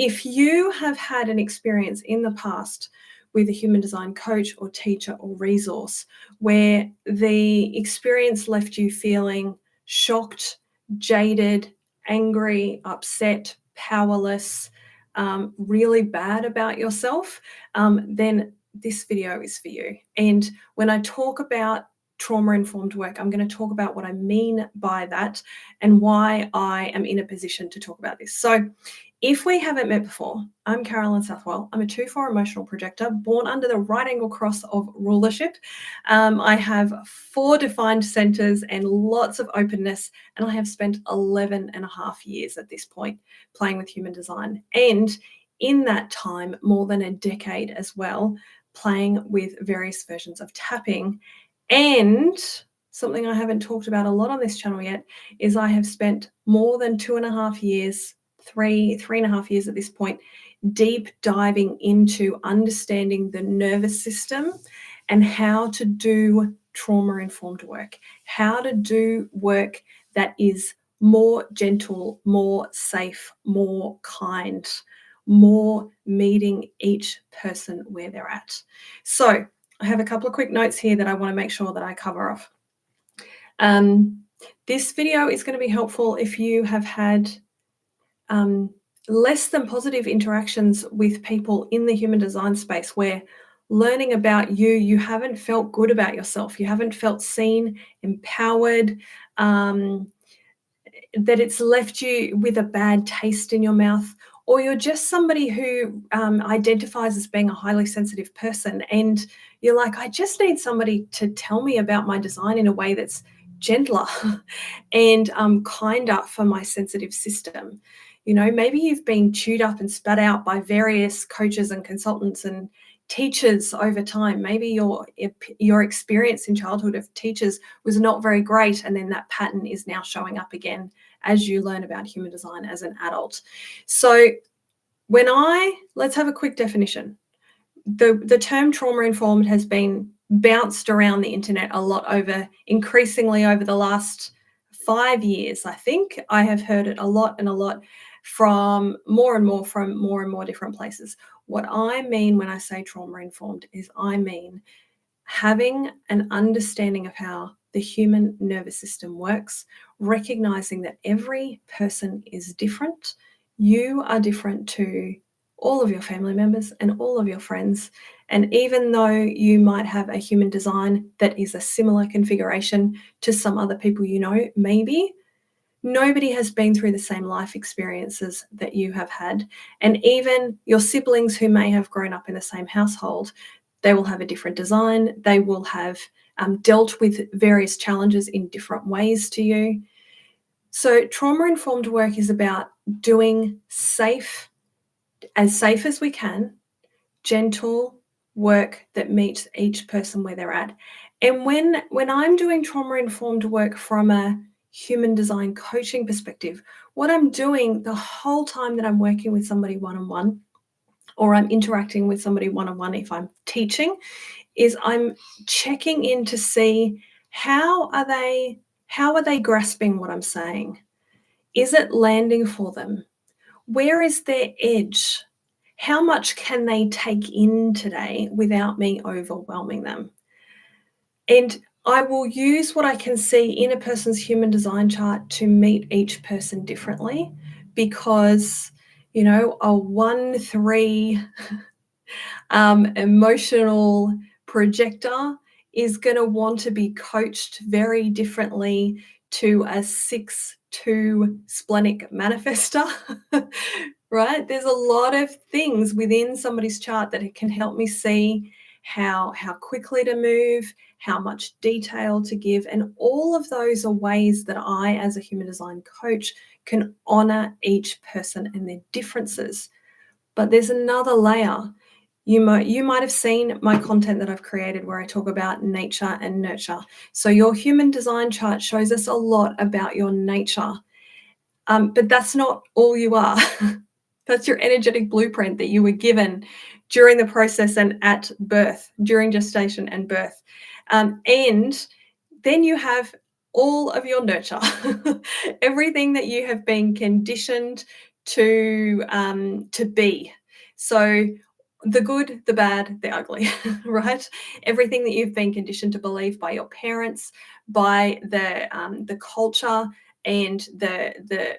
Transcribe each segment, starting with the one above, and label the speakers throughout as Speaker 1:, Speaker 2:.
Speaker 1: if you have had an experience in the past with a human design coach or teacher or resource where the experience left you feeling shocked, jaded, angry, upset, powerless, really bad about yourself, then this video is for you. And when I talk about trauma-informed work, I'm going to talk about what I mean by that and why I am in a position to talk about this. So if we haven't met before, I'm Carolyn Southwell. I'm a 2-4 emotional projector, born under the right angle cross of rulership. I have 4 defined centers and lots of openness, and I have spent 11 and a half years at this point playing with human design. And in that time, more than a decade as well, playing with various versions of tapping. And something I haven't talked about a lot on this channel yet is I have spent more than 2.5 years, three and a half years at this point, deep diving into understanding the nervous system and how to do trauma-informed work, how to do work that is more gentle, more safe, more kind, more meeting each person where they're at. So I have a couple of quick notes here that I want to make sure that I cover off. This video is going to be helpful if you have had less than positive interactions with people in the human design space where learning about you haven't felt good about yourself, you haven't felt seen, empowered, that it's left you with a bad taste in your mouth, or you're just somebody who identifies as being a highly sensitive person and you're like, I just need somebody to tell me about my design in a way that's gentler and kinder for my sensitive system. You know, maybe you've been chewed up and spat out by various coaches and consultants and teachers over time. Maybe your experience in childhood of teachers was not very great, and then that pattern is now showing up again as you learn about human design as an adult. So let's have a quick definition. The term trauma-informed has been bounced around the internet a lot increasingly over the last 5 years. I think I have heard it a lot from more and more different places. What I mean when I say trauma-informed is I mean having an understanding of how the human nervous system works, recognizing that every person is different. You are different to all of your family members and all of your friends. And even though you might have a human design that is a similar configuration to some other people you know, maybe, nobody has been through the same life experiences that you have had. And even your siblings who may have grown up in the same household, they will have a different design. They will have dealt with various challenges in different ways to you. So trauma-informed work is about doing as safe as we can, gentle work that meets each person where they're at. And when I'm doing trauma-informed work from a human design coaching perspective, what I'm doing the whole time that I'm working with somebody one-on-one, or I'm interacting with somebody one-on-one if I'm teaching, is I'm checking in to see how are they grasping what I'm saying? Is it landing for them? Where is their edge? How much can they take in today without me overwhelming them? And I will use what I can see in a person's human design chart to meet each person differently, because, you know, a 1-3 emotional projector is going to want to be coached very differently to a 6-2 splenic manifester, right? There's a lot of things within somebody's chart that it can help me see how quickly to move, how much detail to give, and all of those are ways that I, as a human design coach, can honor each person and their differences. But there's another layer. You might have seen my content that I've created where I talk about nature and nurture. So your human design chart shows us a lot about your nature, but that's not all you are. That's your energetic blueprint that you were given during the process and at birth, during gestation and birth. And then you have all of your nurture, everything that you have been conditioned to be. So the good, the bad, the ugly, right? Everything that you've been conditioned to believe by your parents, by the culture and the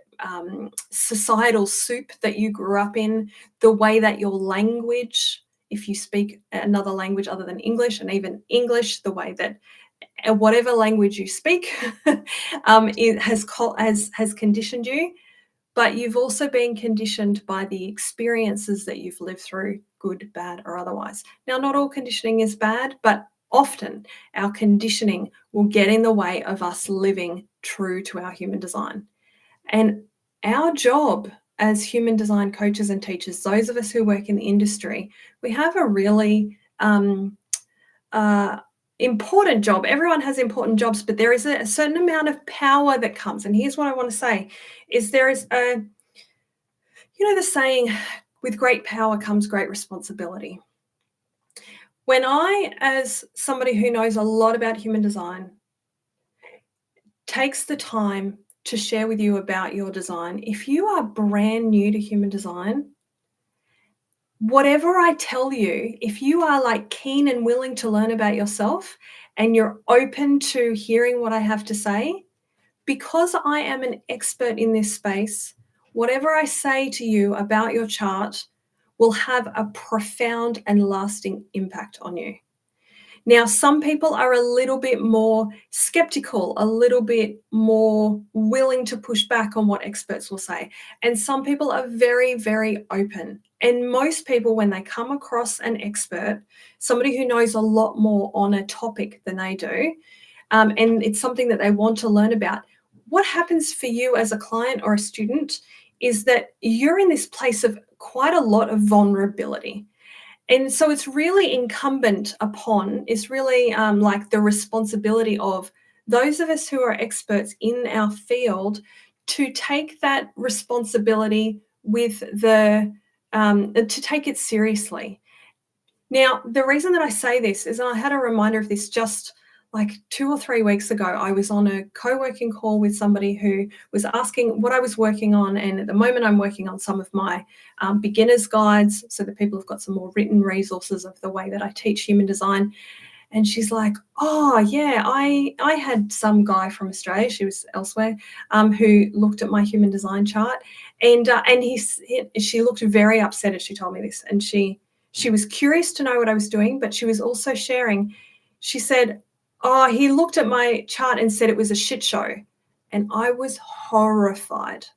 Speaker 1: societal soup that you grew up in, the way that your language, if you speak another language other than English, and even English, the way that whatever language you speak, it has conditioned you, but you've also been conditioned by the experiences that you've lived through, good, bad, or otherwise. Now, not all conditioning is bad, but often our conditioning will get in the way of us living true to our human design. And our job as human design coaches and teachers, those of us who work in the industry, we have a really uh, important job. Everyone has important jobs, but there is a certain amount of power that comes. And here's what I want to say is there is a, you know, the saying, with great power comes great responsibility. When I, as somebody who knows a lot about human design, takes the time to share with you about your design, if you are brand new to human design, whatever I tell you, if you are like keen and willing to learn about yourself and you're open to hearing what I have to say, because I am an expert in this space, whatever I say to you about your chart will have a profound and lasting impact on you. Now, some people are a little bit more skeptical, a little bit more willing to push back on what experts will say. And some people are very, very open. And most people, when they come across an expert, somebody who knows a lot more on a topic than they do, and it's something that they want to learn about, what happens for you as a client or a student is that you're in this place of quite a lot of vulnerability. And so it's really incumbent upon, it's really like the responsibility of those of us who are experts in our field to take that responsibility with to take it seriously. Now, the reason that I say this is I had a reminder of this just like 2 or 3 weeks ago. I was on a co-working call with somebody who was asking what I was working on. And at the moment, I'm working on some of my beginner's guides so that people have got some more written resources of the way that I teach human design. And she's like, oh, yeah, I had some guy from Australia, she was elsewhere, who looked at my human design chart. And she looked very upset as she told me this. And she was curious to know what I was doing, but she was also sharing. She said, oh, he looked at my chart and said it was a shit show. And I was horrified.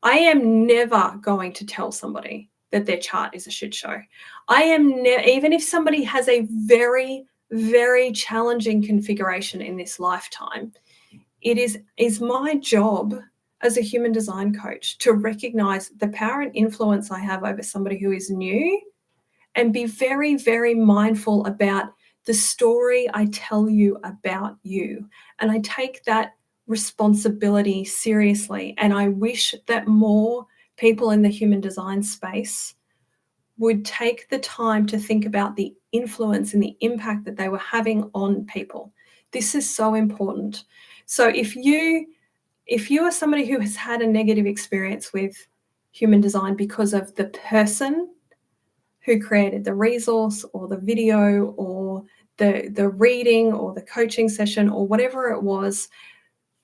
Speaker 1: I am never going to tell somebody that their chart is a shit show. I am even if somebody has a very, very challenging configuration in this lifetime, it is my job as a human design coach to recognize the power and influence I have over somebody who is new and be very, very mindful about the story I tell you about you. And I take that responsibility seriously. And I wish that more people in the human design space would take the time to think about the influence and the impact that they were having on people. This is so important. So if you are somebody who has had a negative experience with human design because of the person who created the resource or the video or the reading or the coaching session or whatever it was,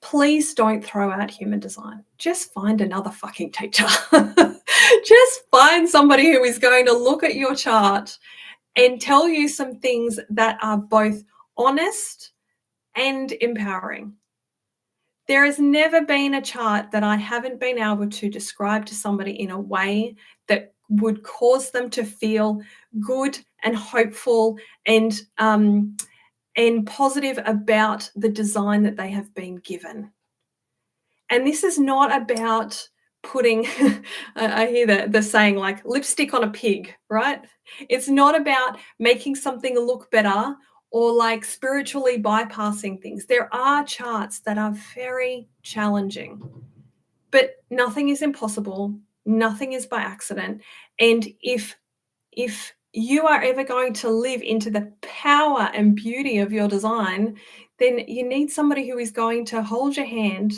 Speaker 1: please don't throw out human design. Just find another fucking teacher. Just find somebody who is going to look at your chart and tell you some things that are both honest and empowering. There has never been a chart that I haven't been able to describe to somebody in a way that would cause them to feel good and hopeful and positive about the design that they have been given. And this is not about putting, I hear the saying like lipstick on a pig, right? It's not about making something look better or like spiritually bypassing things. There are charts that are very challenging, but nothing is impossible. Nothing is by accident. And if you are ever going to live into the power and beauty of your design, then you need somebody who is going to hold your hand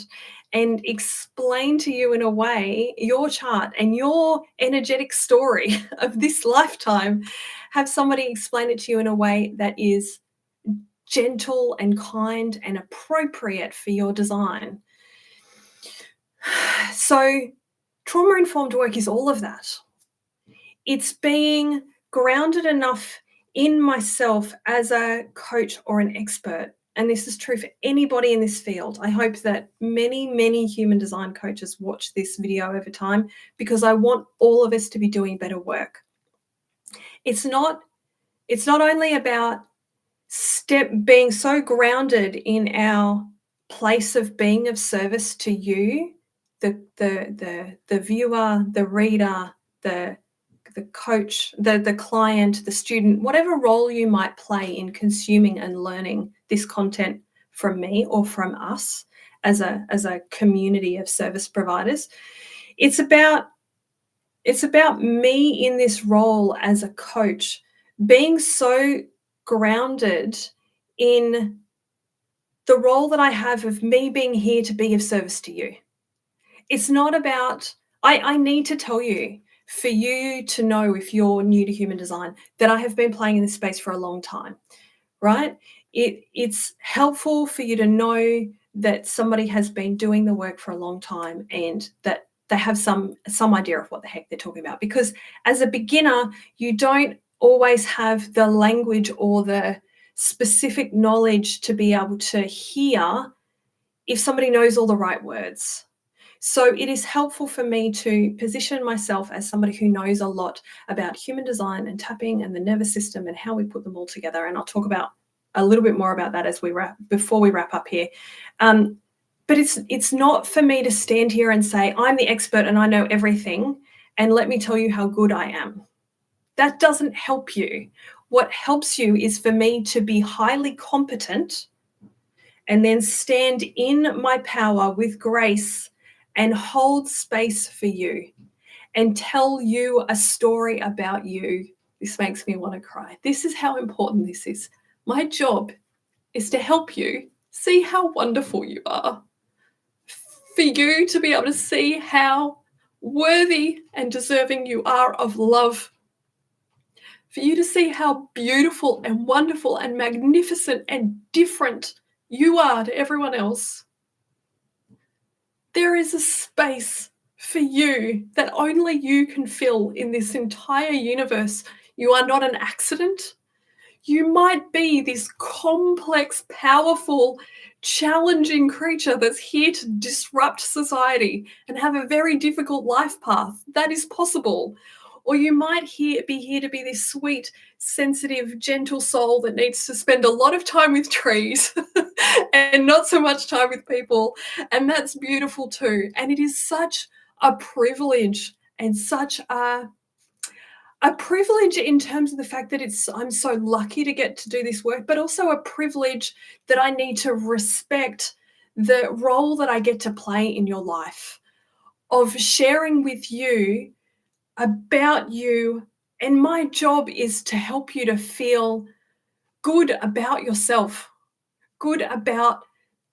Speaker 1: and explain to you in a way your chart and your energetic story of this lifetime, have somebody explain it to you in a way that is gentle and kind and appropriate for your design. So, trauma informed work is all of that. It's being grounded enough in myself as a coach or an expert. And this is true for anybody in this field. I hope that many, many human design coaches watch this video over time, because I want all of us to be doing better work. It's not only about being so grounded in our place of being of service to you, the viewer, the reader, the coach, the client, the student, whatever role you might play in consuming and learning this content from me or from us as a community of service providers. It's about me in this role as a coach being so grounded in the role that I have of me being here to be of service to you. It's not about, I need to tell you, for you to know, if you're new to human design, that I have been playing in this space for a long time, right? It's helpful for you to know that somebody has been doing the work for a long time and that they have some idea of what the heck they're talking about. Because as a beginner, you don't always have the language or the specific knowledge to be able to hear if somebody knows all the right words. So it is helpful for me to position myself as somebody who knows a lot about human design and tapping and the nervous system and how we put them all together. And I'll talk about a little bit more about that before we wrap up here. But it's not for me to stand here and say, I'm the expert and I know everything, and let me tell you how good I am. That doesn't help you. What helps you is for me to be highly competent and then stand in my power with grace and hold space for you and tell you a story about you. This makes me want to cry. This is how important this is. My job is to help you see how wonderful you are, for you to be able to see how worthy and deserving you are of love, for you to see how beautiful and wonderful and magnificent and different you are to everyone else. There is a space for you that only you can fill in this entire universe. You are not an accident. You might be this complex, powerful, challenging creature that's here to disrupt society and have a very difficult life path. That is possible. Or you might be here to be this sweet, sensitive, gentle soul that needs to spend a lot of time with trees and not so much time with people. And that's beautiful too. And it is such a privilege and such a privilege in terms of the fact that I'm so lucky to get to do this work, but also a privilege that I need to respect the role that I get to play in your life, of sharing with you about you. And my job is to help you to feel good about yourself, good about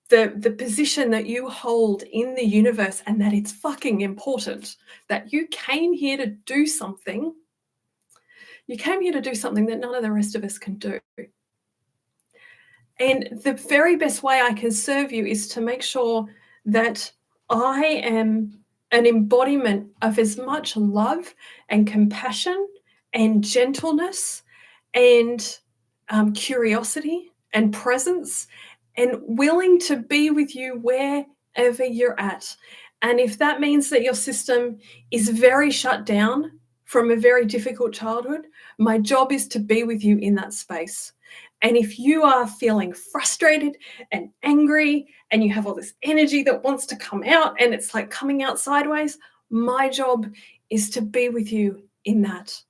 Speaker 1: the position that you hold in the universe, and that it's fucking important that you came here to do something. You came here to do something that none of the rest of us can do. And the very best way I can serve you is to make sure that I am an embodiment of as much love and compassion and gentleness and curiosity and presence, and willing to be with you wherever you're at. And if that means that your system is very shut down from a very difficult childhood, my job is to be with you in that space. And if you are feeling frustrated and angry and you have all this energy that wants to come out and it's like coming out sideways, my job is to be with you in that.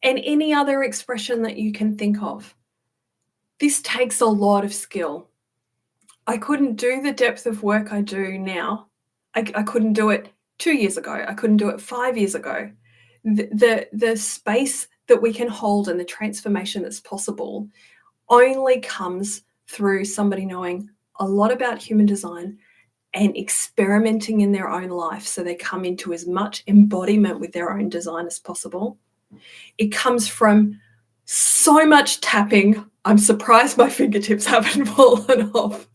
Speaker 1: And any other expression that you can think of. This takes a lot of skill. I couldn't do the depth of work I do now. I couldn't do it 2 years ago. I couldn't do it 5 years ago. The space that we can hold and the transformation that's possible only comes through somebody knowing a lot about human design and experimenting in their own life so they come into as much embodiment with their own design as possible. It comes from so much tapping. I'm surprised my fingertips haven't fallen off.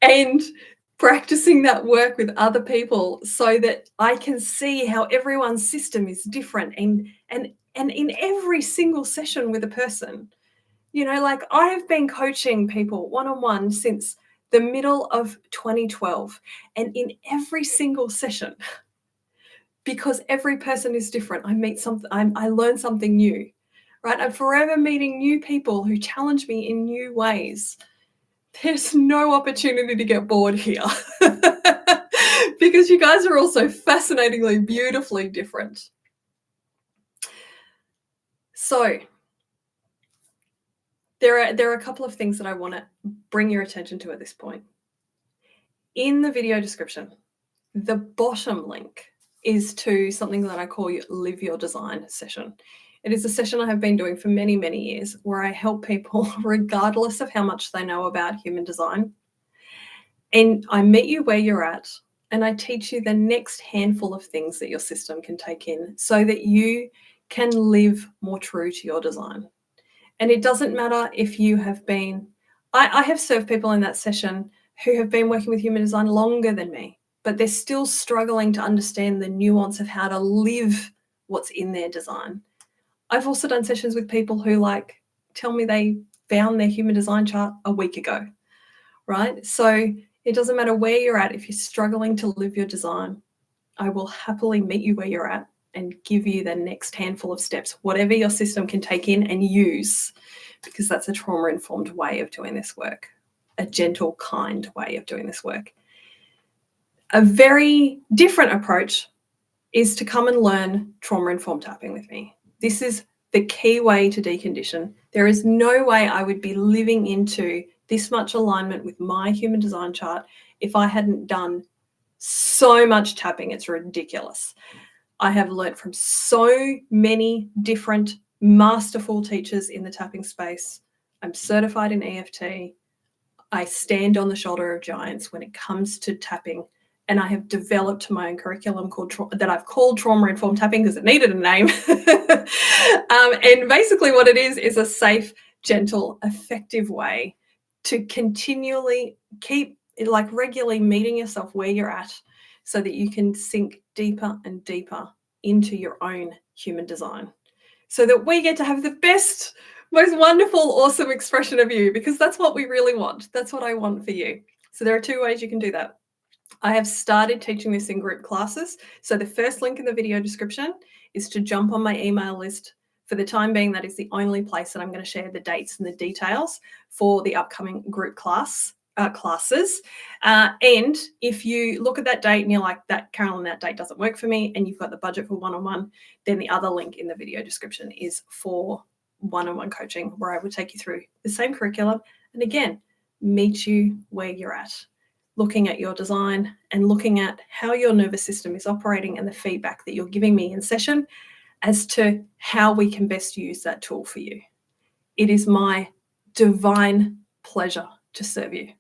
Speaker 1: And practicing that work with other people so that I can see how everyone's system is different, and in every single session with a person. Like, I have been coaching people one-on-one since the middle of 2012, and in every single session, because every person is different, I learn something new, right? I'm forever meeting new people who challenge me in new ways. There's no opportunity to get bored here because you guys are all so fascinatingly, beautifully different. So there are a couple of things that I want to bring your attention to at this point. In the video description, the bottom link is to something that I call your Live Your Design session. It is a session I have been doing for many, many years where I help people, regardless of how much they know about human design. And I meet you where you're at, and I teach you the next handful of things that your system can take in so that you can live more true to your design. And it doesn't matter if you have been, I have served people in that session who have been working with human design longer than me, but they're still struggling to understand the nuance of how to live what's in their design. I've also done sessions with people who tell me they found their human design chart a week ago, right? So it doesn't matter where you're at. If you're struggling to live your design, I will happily meet you where you're at and give you the next handful of steps, whatever your system can take in and use, because that's a trauma-informed way of doing this work, a gentle, kind way of doing this work. A very different approach is to come and learn trauma-informed tapping with me. This is the key way to decondition. There is no way I would be living into this much alignment with my human design chart if I hadn't done so much tapping. It's ridiculous. I have learned from so many different masterful teachers in the tapping space. I'm certified in EFT. I stand on the shoulder of giants when it comes to tapping, and I have developed my own curriculum that I've called Trauma-Informed Tapping because it needed a name. And basically what it is a safe, gentle, effective way to continually keep regularly meeting yourself where you're at so that you can sink deeper and deeper into your own human design, so that we get to have the best, most wonderful, awesome expression of you, because that's what we really want. That's what I want for you. So there are two ways you can do that. I have started teaching this in group classes. So the first link in the video description is to jump on my email list. For the time being, that is the only place that I'm going to share the dates and the details for the upcoming group classes. And if you look at that date and you're like, Carolyn, that date doesn't work for me, and you've got the budget for one-on-one, then the other link in the video description is for one-on-one coaching, where I would take you through the same curriculum and again, meet you where you're at, looking at your design and looking at how your nervous system is operating and the feedback that you're giving me in session as to how we can best use that tool for you. It is my divine pleasure to serve you.